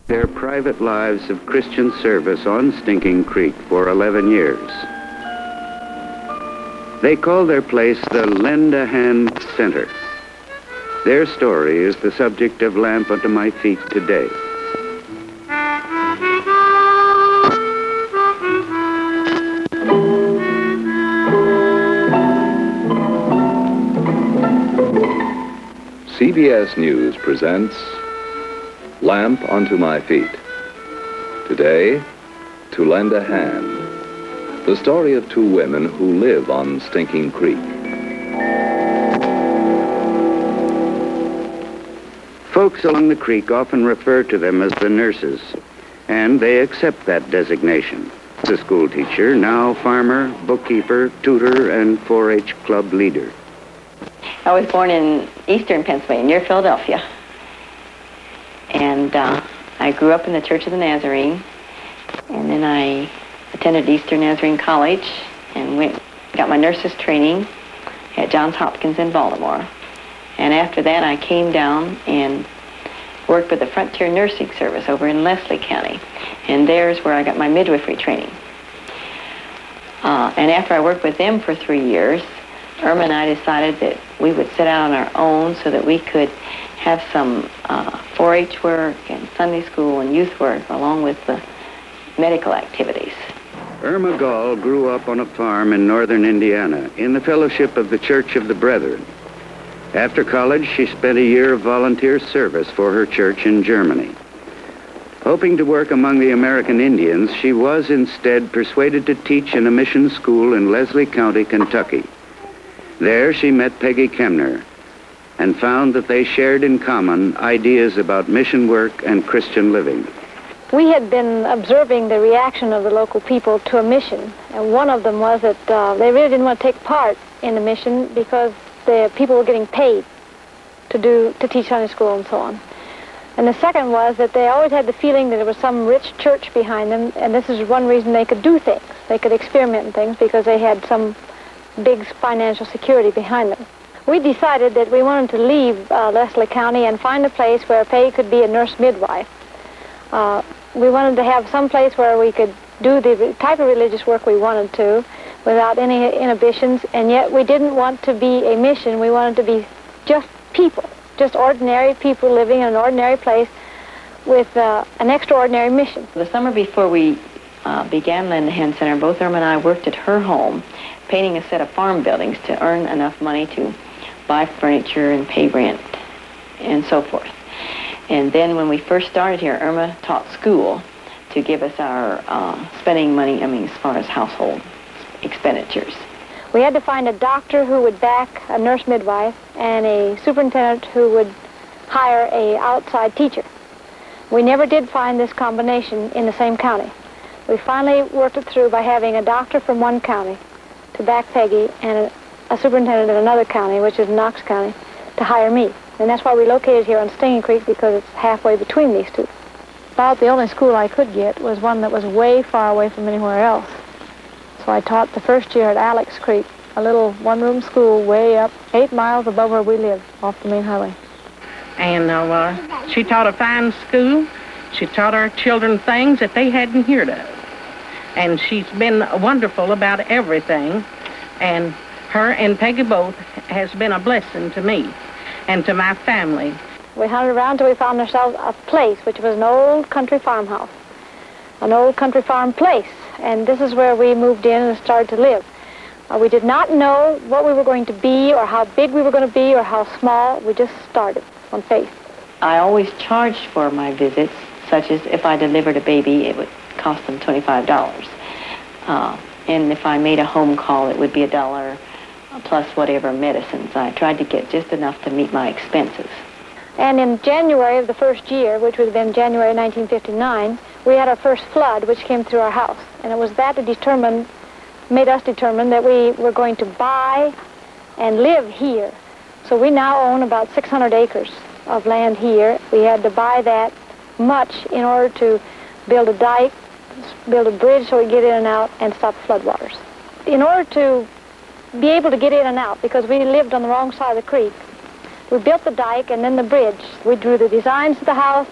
their private lives of Christian service on Stinking Creek for 11 years. They call their place the Lend a Hand Center. Their story is the subject of Lamp Unto My Feet today. CBS News presents Lamp Unto My Feet. Today, To Lend a Hand, the story of two women who live on Stinking Creek. Folks along the creek often refer to them as the nurses, and they accept that designation. The school teacher, now farmer, bookkeeper, tutor, and 4-H club leader. I was born in eastern Pennsylvania, near Philadelphia. And I grew up in the Church of the Nazarene. And then I attended Eastern Nazarene College and got my nurse's training at Johns Hopkins in Baltimore. And after that, I came down and worked with the Frontier Nursing Service over in Leslie County. And there's where I got my midwifery training. And after I worked with them for 3 years, Irma and I decided that we would sit out on our own so that we could have some 4-H work and Sunday school and youth work along with the medical activities. Irma Gall grew up on a farm in northern Indiana in the fellowship of the Church of the Brethren. After college, she spent a year of volunteer service for her church in Germany. Hoping to work among the American Indians, she was instead persuaded to teach in a mission school in Leslie County, Kentucky. There she met Peggy Kemner and found that they shared in common ideas about mission work and Christian living. We had been observing the reaction of the local people to a mission, and one of them was that they really didn't want to take part in the mission because the people were getting paid to teach Sunday school and so on. And the second was that they always had the feeling that there was some rich church behind them, and this is one reason they could do things. They could experiment in things because they had some big financial security behind them. We decided that we wanted to leave Leslie County and find a place where Peggy could be a nurse midwife. We wanted to have some place where we could do the type of religious work we wanted to without any inhibitions, and yet we didn't want to be a mission. We wanted to be just people, just ordinary people living in an ordinary place with an extraordinary mission. The summer before we began Lend a Hand Center, both Irma and I worked at her home, painting a set of farm buildings to earn enough money to buy furniture and pay rent and so forth. And then when we first started here, Irma taught school to give us our spending money, as far as household expenditures. We had to find a doctor who would back a nurse midwife and a superintendent who would hire an outside teacher. We never did find this combination in the same county. We finally worked it through by having a doctor from one county to back Peggy and a superintendent in another county, which is Knox County, to hire me. And that's why we located here on Stinking Creek, because it's halfway between these two. About the only school I could get was one that was way far away from anywhere else. So I taught the first year at Alex Creek, a little one-room school way up 8 miles above where we live, off the main highway. And she taught a fine school. She taught our children things that they hadn't heard of. And she's been wonderful about everything. And her and Peggy both has been a blessing to me and to my family. We hunted around till we found ourselves a place, which was an old country farmhouse, an old country farm place. And this is where we moved in and started to live. We did not know what we were going to be or how big we were going to be or how small. We just started on faith. I always charged for my visits, such as if I delivered a baby, it would cost them $25. And if I made a home call, it would be $1 plus whatever medicines. I tried to get just enough to meet my expenses. And in January of the first year, which would have been January 1959, we had our first flood, which came through our house. And it was that that made us determine that we were going to buy and live here. So we now own about 600 acres of land here. We had to buy that much in order to build a dike, build a bridge so we could get in and out and stop floodwaters. In order to be able to get in and out, because we lived on the wrong side of the creek, we built the dike and then the bridge. We drew the designs of the house.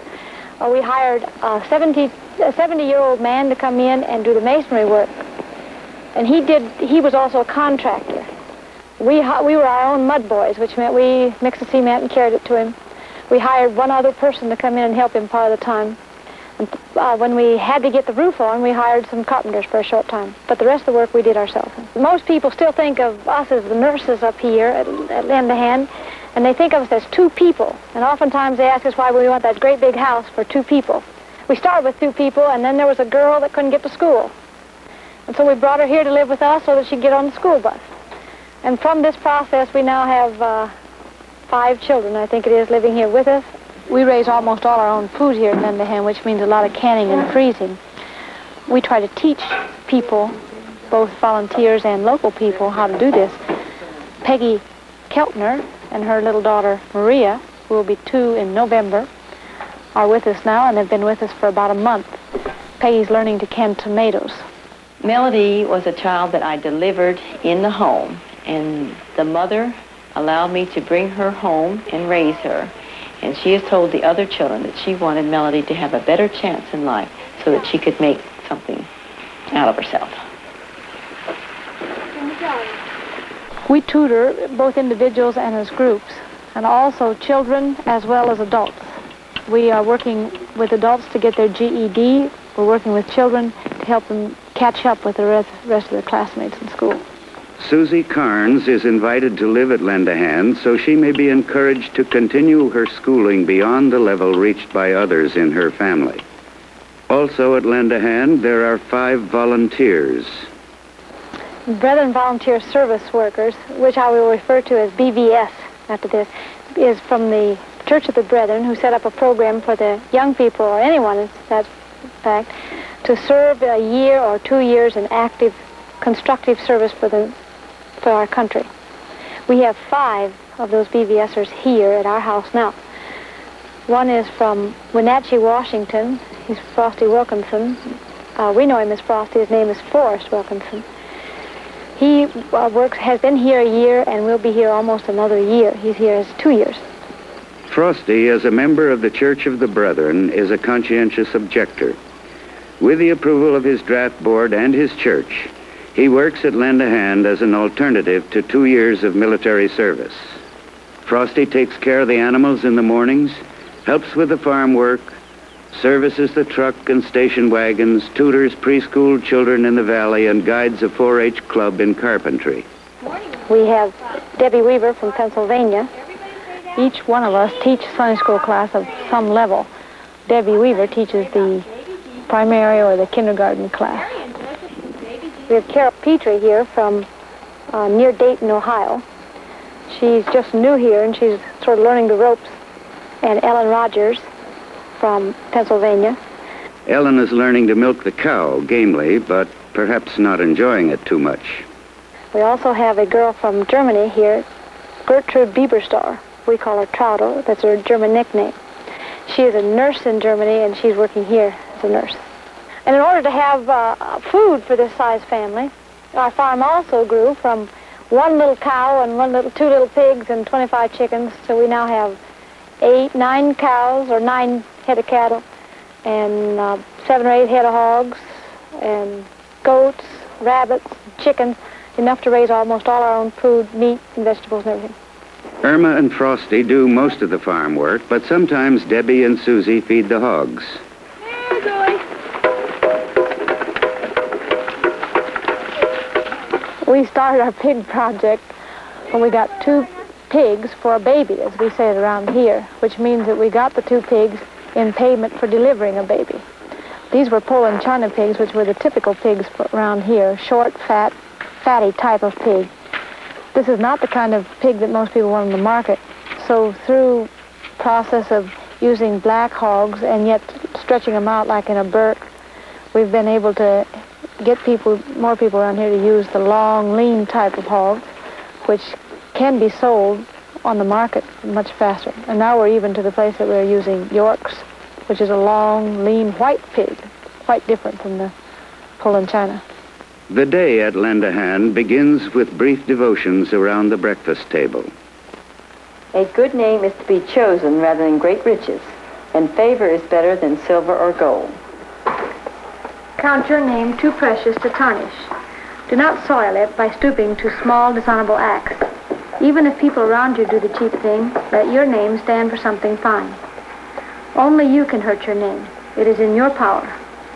we hired a 70-year-old man to come in and do the masonry work. And he was also a contractor. We were our own mud boys, which meant we mixed the cement and carried it to him. We hired one other person to come in and help him part of the time. And when we had to get the roof on, we hired some carpenters for a short time. But the rest of the work we did ourselves. Most people still think of us as the nurses up here at Lend a Hand, and they think of us as two people. And oftentimes they ask us why we want that great big house for two people. We started with two people, and then there was a girl that couldn't get to school. And so we brought her here to live with us so that she'd get on the school bus. And from this process, we now have 5 children, I think it is, living here with us. We raise almost all our own food here at Lend a Hand, which means a lot of canning and freezing. We try to teach people, both volunteers and local people, how to do this. Peggy Keltner and her little daughter, Maria, who will be 2 in November, are with us now, and they've been with us for about a month. Peggy's learning to can tomatoes. Melody was a child that I delivered in the home, and the mother allowed me to bring her home and raise her. And she has told the other children that she wanted Melody to have a better chance in life so that she could make something out of herself. We tutor both individuals and as groups, and also children as well as adults. We are working with adults to get their GED. We're working with children to help them catch up with the rest of their classmates in school. Susie Carnes is invited to live at Lend a Hand so she may be encouraged to continue her schooling beyond the level reached by others in her family. Also at Lend a Hand, there are 5 volunteers. Brethren Volunteer Service Workers, which I will refer to as BVS after this, is from the Church of the Brethren, who set up a program for the young people, or anyone in that fact, to serve a year or 2 years in active, constructive service for our country. We have 5 of those BVSers here at our house now. One is from Wenatchee, Washington. He's Frosty Wilkinson. We know him as Frosty. His name is Forrest Wilkinson. He has been here a year and will be here almost another year. He's here as 2 years. Frosty, as a member of the Church of the Brethren, is a conscientious objector. With the approval of his draft board and his church, he works at Lend a Hand as an alternative to 2 years of military service. Frosty takes care of the animals in the mornings, helps with the farm work, services the truck and station wagons, tutors preschool children in the valley, and guides a 4-H club in carpentry. We have Debbie Weaver from Pennsylvania. Each one of us teach Sunday school class of some level. Debbie Weaver teaches the primary or the kindergarten class. We have Carol Petrie here from near Dayton, Ohio. She's just new here and she's sort of learning the ropes. And Ellen Rogers from Pennsylvania. Ellen is learning to milk the cow gamely, but perhaps not enjoying it too much. We also have a girl from Germany here, Gertrude Bieberstar. We call her Traudo. That's her German nickname. She is a nurse in Germany, and she's working here as a nurse. And in order to have food for this size family, our farm also grew from 1 little cow and 2 little pigs and 25 chickens. So we now have 9 cows or 9 head of cattle and 7 or 8 head of hogs and goats, rabbits, chickens, enough to raise almost all our own food, meat, and vegetables and everything. Irma and Frosty do most of the farm work, but sometimes Debbie and Susie feed the hogs. We started our pig project when we got 2 pigs for a baby, as we say it around here, which means that we got the 2 pigs in payment for delivering a baby. These were Poland China pigs, which were the typical pigs around here, short, fat, fatty type of pig. This is not the kind of pig that most people want on the market. So through process of using black hogs and yet stretching them out like in a bird, we've been able to get more people around here to use the long, lean type of hog, which can be sold on the market much faster. And now we're even to the place that we're using Yorks, which is a long, lean, white pig, quite different from the Poland China. The day at Lend a Hand begins with brief devotions around the breakfast table. A good name is to be chosen rather than great riches. and favor is better than silver or gold. Count your name too precious to tarnish. Do not soil it by stooping to small, dishonorable acts. Even if people around you do the cheap thing, let your name stand for something fine. Only you can hurt your name. It is in your power.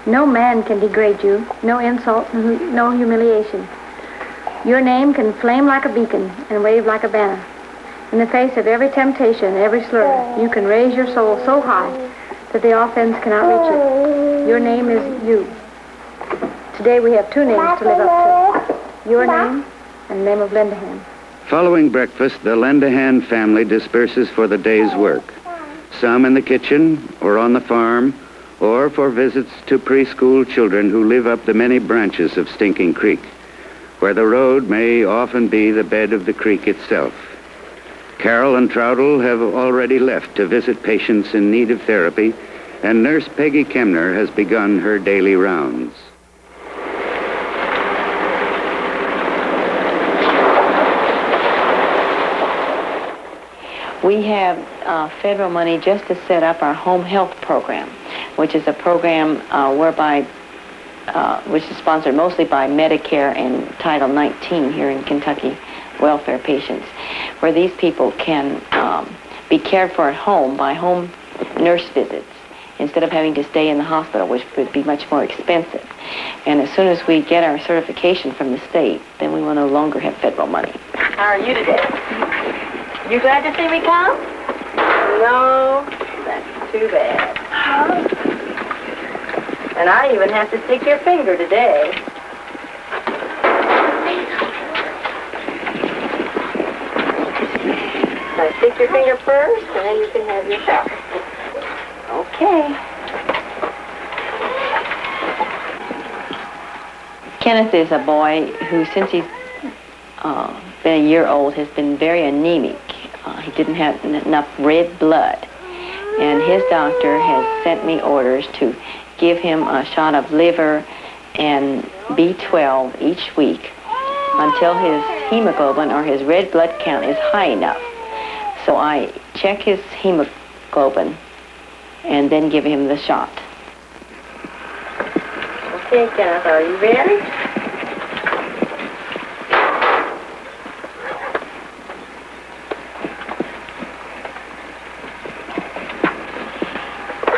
No man can degrade you, no insult, no humiliation. Your name can flame like a beacon and wave like a banner. In the face of every temptation, every slur, you can raise your soul so high that the offense cannot reach it. Your name is you. Today we have two names to live up to. Your name and the name of Lendahan. Following breakfast, the Lendahan family disperses for the day's work. Some in the kitchen or on the farm, or for visits to preschool children who live up the many branches of Stinking Creek, where the road may often be the bed of the creek itself. Carol and Troudel have already left to visit patients in need of therapy, and Nurse Peggy Kemner has begun her daily rounds. We have federal money just to set up our home health program, which is a program which is sponsored mostly by Medicare and Title 19 here in Kentucky, welfare patients, where these people can be cared for at home by home nurse visits instead of having to stay in the hospital, which would be much more expensive. And as soon as we get our certification from the state, then we will no longer have federal money. How are you today? You glad to see me come? No, that's too bad. And I even have to stick your finger today. Now stick your finger first, and then you can have your shot. Okay. Kenneth is a boy who, since he's been a year old, has been very anemic. He didn't have enough red blood. And his doctor has sent me orders to give him a shot of liver and B12 each week until his hemoglobin or his red blood count is high enough. So I check his hemoglobin and then give him the shot. Okay, Kenneth, are you ready?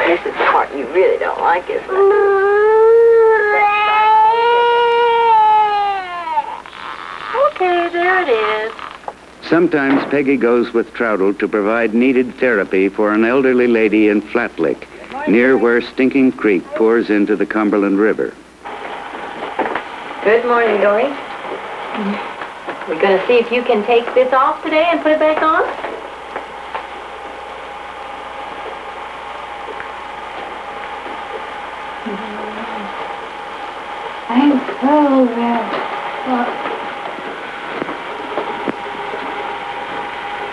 This is the part you really don't like, isn't it? Okay, there it is. Sometimes Peggy goes with Troudel to provide needed therapy for an elderly lady in Flat Lick, near where Stinking Creek pours into the Cumberland River. Good morning, Dory. We're going to see if you can take this off today and put it back on. I'm so well.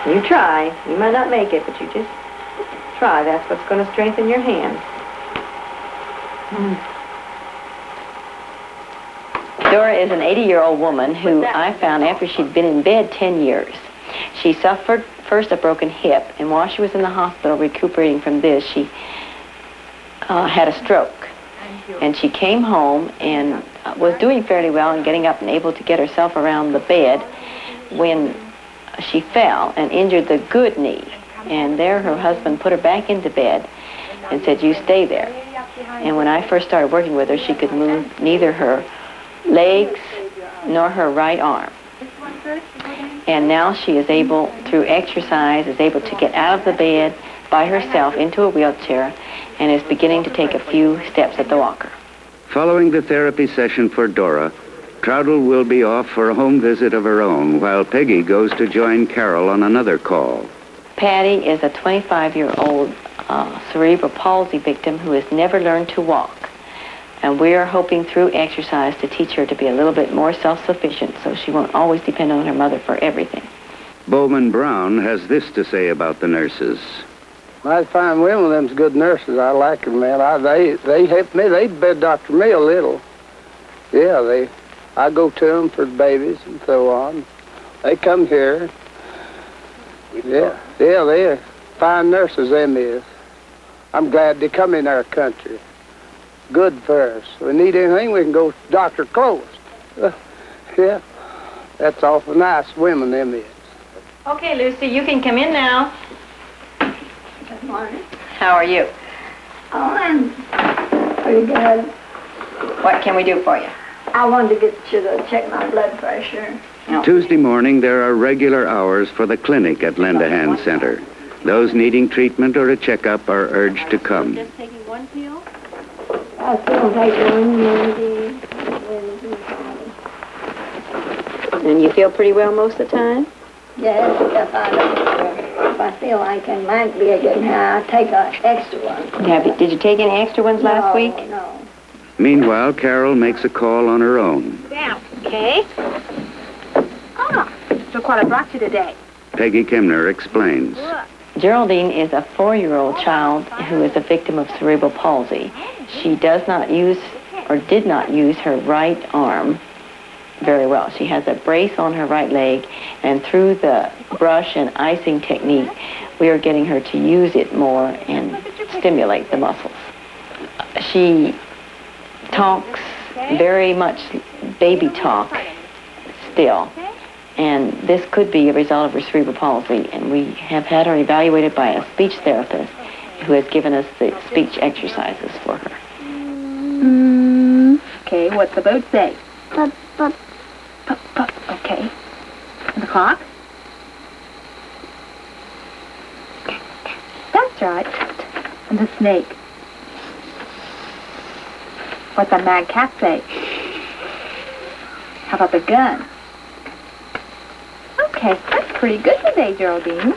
You try. You might not make it, but you just try. That's what's going to strengthen your hands. Dora is an 80-year-old woman who I found after she'd been in bed 10 years. She suffered first a broken hip, and while she was in the hospital recuperating from this, she had a stroke. And she came home and was doing fairly well and getting up and able to get herself around the bed when she fell and injured the good knee. And there her husband put her back into bed and said, "You stay there." And when I first started working with her, she could move neither her legs nor her right arm. And now she is able, through exercise, is able to get out of the bed by herself into a wheelchair and is beginning to take a few steps at the walker. Following the therapy session for Dora, Troudel will be off for a home visit of her own, while Peggy goes to join Carol on another call. Patty is a 25-year-old cerebral palsy victim who has never learned to walk. And we are hoping through exercise to teach her to be a little bit more self-sufficient so she won't always depend on her mother for everything. Bowman Brown has this to say about the nurses. I find women of them's good nurses. I like them, man. They help me. They bed doctor me a little. Yeah, I go to them for the babies and so on. They come here. Yeah, they're fine nurses, them is. I'm glad they come in our country. Good for us. If we need anything, we can go to Dr. Close. Yeah, that's awful nice women, them is. Okay, Lucy, you can come in now. Good morning. How are you? Oh, I'm pretty good. What can we do for you? I wanted to get you to check my blood pressure. Tuesday morning, there are regular hours for the clinic at Lend a Hand Center. Those needing treatment or a checkup are urged to come. Just taking one pill? I still take one Monday. And you feel pretty well most of the time? Yes, if I feel like I might be getting high, I take an extra one. Did you take any extra ones last week? No. Meanwhile, Carol makes a call on her own. Yeah, okay. Oh, look what I brought you today. Peggy Kemner explains. Geraldine is a 4-year-old child who is a victim of cerebral palsy. She does not use or did not use her right arm very well. She has a brace on her right leg, and through the brush and icing technique, we are getting her to use it more and stimulate the muscles. She talks very much baby talk still, and this could be a result of her cerebral palsy, and we have had her evaluated by a speech therapist who has given us the speech exercises for her. Okay, what's the boat say? Pup, pup. Pup, pup, okay. And the clock? That's right. And the snake? What's the mad cat say? How about the gun? Okay, that's pretty good today, Geraldine.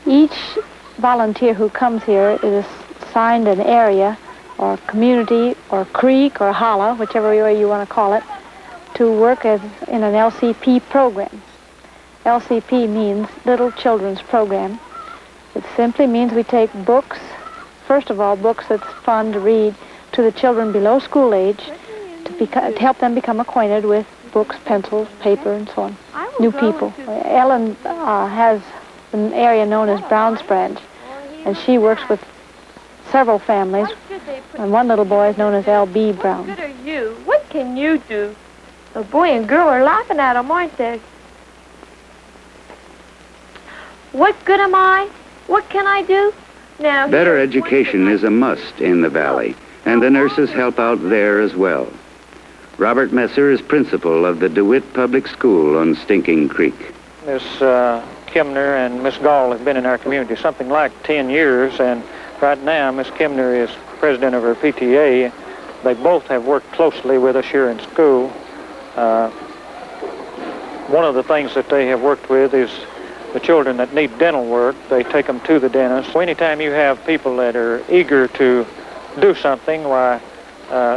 Each volunteer who comes here is assigned an area or community or creek or hollow, whichever way you want to call it, to work as in an LCP program. LCP means Little Children's Program. It simply means we take books, first of all, books that's fun to read to the children below school age to help them become acquainted with books, pencils, paper, and so on. New people. Ellen has an area known as Browns Branch, and she works with several families, and one little boy is known as L.B. Brown. What good are you? What can you do? The boy and girl are laughing at him, aren't they? What good am I? What can I do? Now, Better education is a must in the valley, and the nurses help out there as well. Robert Messer is principal of the DeWitt Public School on Stinking Creek. Miss Kemner and Miss Gall have been in our community something like 10 years, and right now Miss Kemner is president of her PTA. They both have worked closely with us here in school. One of the things that they have worked with is the children that need dental work. They take them to the dentist. So anytime you have people that are eager to do something, why,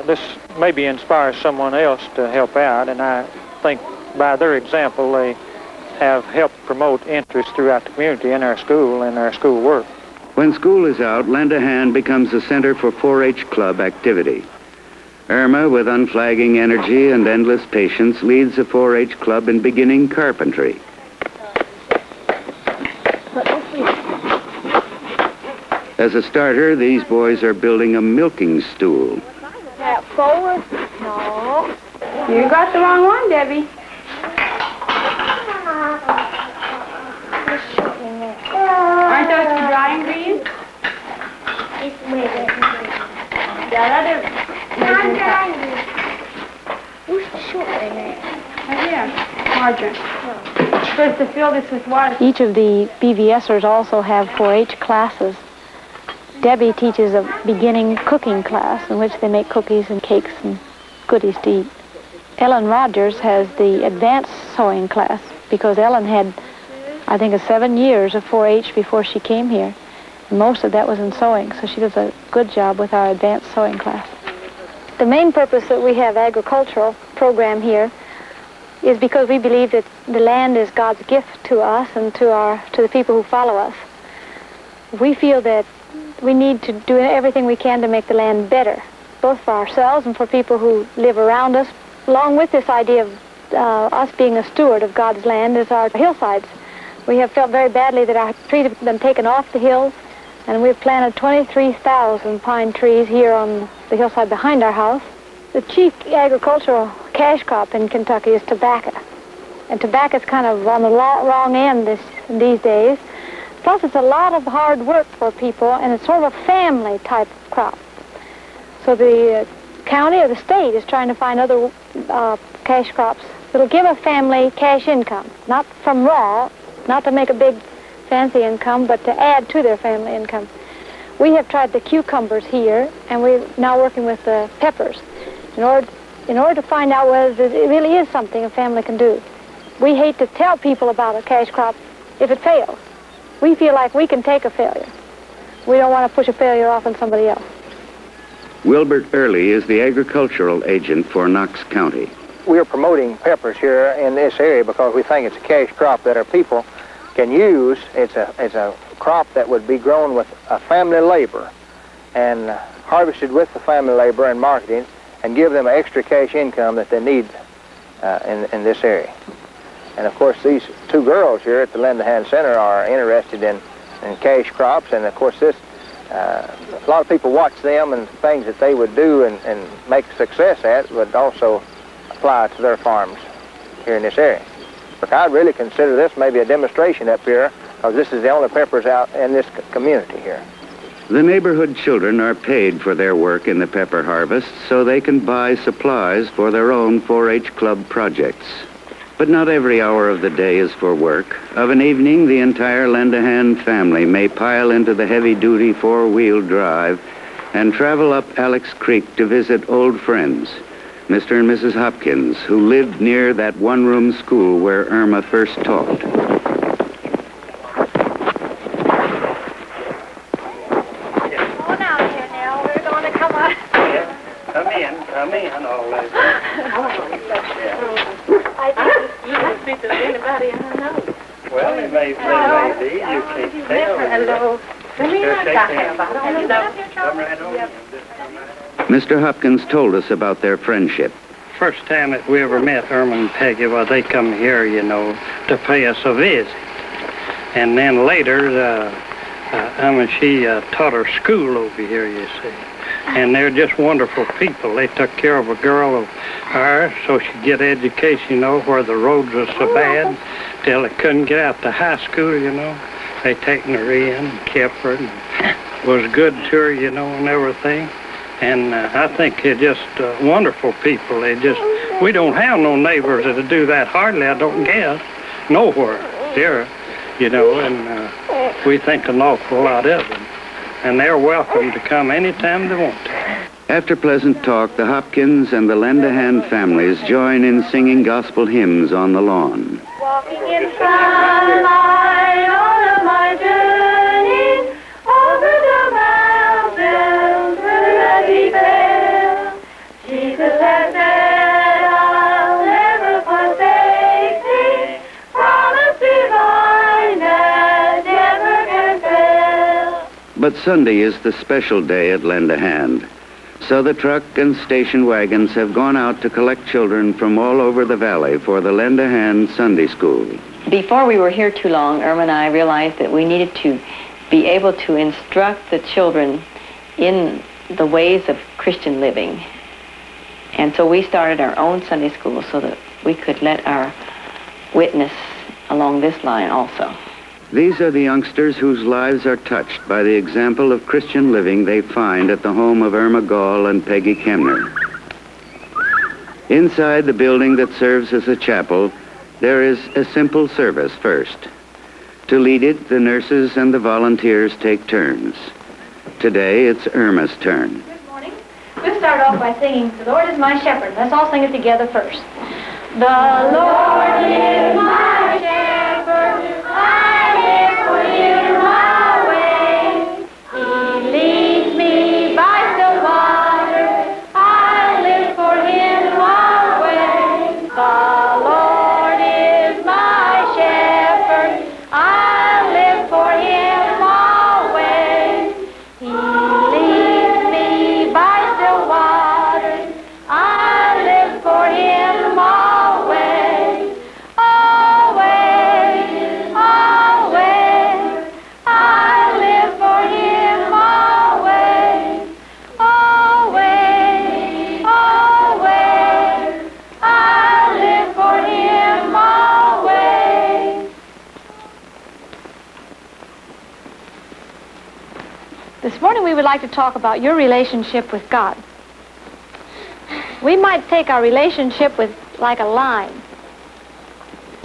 this maybe inspires someone else to help out, and I think by their example they have helped promote interest throughout the community in our school and our school work. When school is out, Lend a Hand becomes a center for 4-H club activity. Irma, with unflagging energy and endless patience, leads a 4-H club in beginning carpentry. As a starter, these boys are building a milking stool. Step forward. No. You got the wrong one, Debbie. Aren't those the drying greens? That other... Who's the short one there? Right here. Margarine. We're supposed to fill this with water. Each of the BVSers also have 4-H classes. Debbie teaches a beginning cooking class in which they make cookies and cakes and goodies to eat. Ellen Rogers has the advanced sewing class because Ellen had, I think, 7 years of 4-H before she came here. And most of that was in sewing, so she does a good job with our advanced sewing class. The main purpose that we have agricultural program here is because we believe that the land is God's gift to us and to the people who follow us. We feel that we need to do everything we can to make the land better, both for ourselves and for people who live around us. Along with this idea of us being a steward of God's land is our hillsides. We have felt very badly that our trees have been taken off the hills And we've planted 23,000 pine trees here on the hillside behind our house. The chief agricultural cash crop in Kentucky is tobacco. And tobacco's kind of on the wrong end these days. Plus, it's a lot of hard work for people, and it's sort of a family type of crop. So the county or the state is trying to find other cash crops that'll give a family cash income, not from raw, not to make a big fancy income, but to add to their family income. We have tried the cucumbers here, and we're now working with the peppers in order to find out whether it really is something a family can do. We hate to tell people about a cash crop if it fails. We feel like we can take a failure. We don't want to push a failure off on somebody else. Wilbert Early is the agricultural agent for Knox County. We're promoting peppers here in this area because we think it's a cash crop that our people can use. It's a crop that would be grown with a family labor and harvested with the family labor and marketing and give them an extra cash income that they need in this area. And of course, these two girls here at the Lend a Hand Center are interested in cash crops, and of course a lot of people watch them and things that they would do and make success at would also apply to their farms here in this area. But I'd really consider this maybe a demonstration up here, because this is the only peppers out in this community here. The neighborhood children are paid for their work in the pepper harvest so they can buy supplies for their own 4-H club projects. But not every hour of the day is for work. Of an evening, the entire Lend a Hand family may pile into the heavy-duty 4-wheel drive and travel up Alex Creek to visit old friends, Mr. and Mrs. Hopkins, who lived near that one-room school where Irma first taught. Come in, all that. Anybody I know. Well, it may be. You can't tell. Hello. Mr. Hopkins told us about their friendship. First time that we ever met Irma and Peggy, well, they come here, you know, to pay us a visit. And then later, she taught her school over here, you see. And they're just wonderful people. They took care of a girl of ours so she'd get education, you know, where the roads were so bad till they couldn't get out to high school, you know. They taken her in and kept her and was good to her, you know, and everything. And I think they're just wonderful people. We don't have no neighbors that do that hardly, I don't guess, nowhere here, you know, and we think an awful lot of them. And they're welcome to come anytime they want to. After pleasant talk, the Hopkins and the Lend a Hand families join in singing gospel hymns on the lawn. Walking in sunlight on my journey, over the mountains, through the deep air, Jesus has said, I'll never forsake thee, promise divine that never can fail. But Sunday is the special day at Lend a Hand. So the truck and station wagons have gone out to collect children from all over the valley for the Lend a Hand Sunday School. Before we were here too long, Irma and I realized that we needed to be able to instruct the children in the ways of Christian living. And so we started our own Sunday school so that we could let our witness along this line also. These are the youngsters whose lives are touched by the example of Christian living they find at the home of Irma Gall and Peggy Kemner. Inside the building that serves as a chapel, there is a simple service first. To lead it, the nurses and the volunteers take turns. Today, it's Irma's turn. Good morning. We'll start off by singing, "The Lord is my shepherd." Let's all sing it together first. The Lord is my shepherd, I live for him my way. He leads me by still waters, I live for him my way. The Lord is my shepherd, I live for him always. He leads me by still waters, I live for him always. Oh, we'd like to talk about your relationship with God. We might take our relationship with like a line.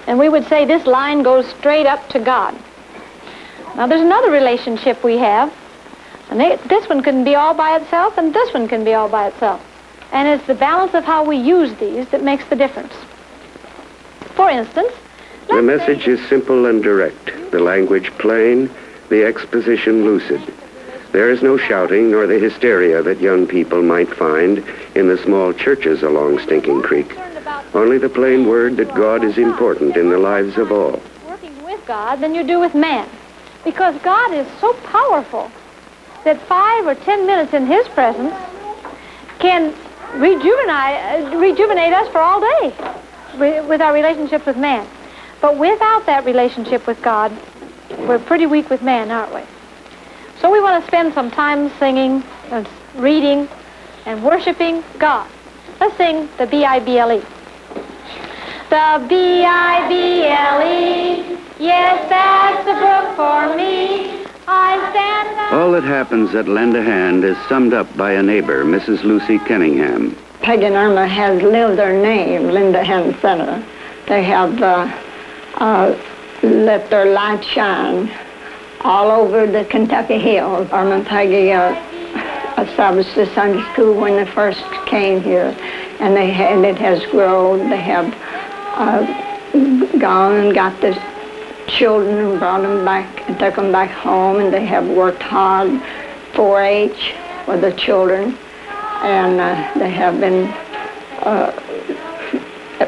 And we would say this line goes straight up to God. Now there's another relationship we have. And this one can be all by itself, and this one can be all by itself. And it's the balance of how we use these that makes the difference. For instance, the message is simple and direct, the language plain, the exposition lucid. There is no shouting nor the hysteria that young people might find in the small churches along Stinking Creek. Only the plain word that God is important in the lives of all. Working with God than you do with man. Because God is so powerful that 5 or 10 minutes in his presence can rejuvenate us for all day with our relationship with man. But without that relationship with God, we're pretty weak with man, aren't we? So we want to spend some time singing and reading and worshiping God. Let's sing the B-I-B-L-E. The B-I-B-L-E, yes, that's the brook for me. I stand... All that happens at Lend a Hand is summed up by a neighbor, Mrs. Lucy Kenningham. Peg and Irma has lived their name, Lend a Hand Center. They have let their light shine all over the Kentucky Hills. Irma and Peggy established the Sunday school when they first came here, and it has grown. They have gone and got the children and brought them back and took them back home, and they have worked hard 4-H for the children, and they have been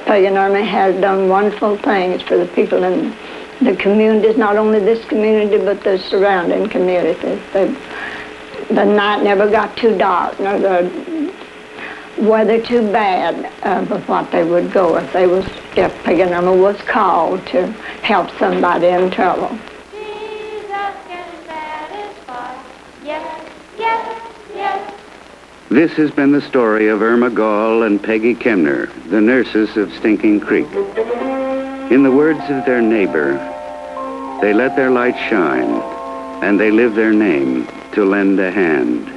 Peg and Irma has done wonderful things for the people in the communities, not only this community, but the surrounding communities. The night never got too dark, nor the weather too bad, but what they would go if Peg and Irma was called to help somebody in trouble. Jesus can satisfy. Yes, yes, yes. This has been the story of Irma Gall and Peggy Kemner, the nurses of Stinking Creek. In the words of their neighbor, they let their light shine, and they live their name to lend a hand.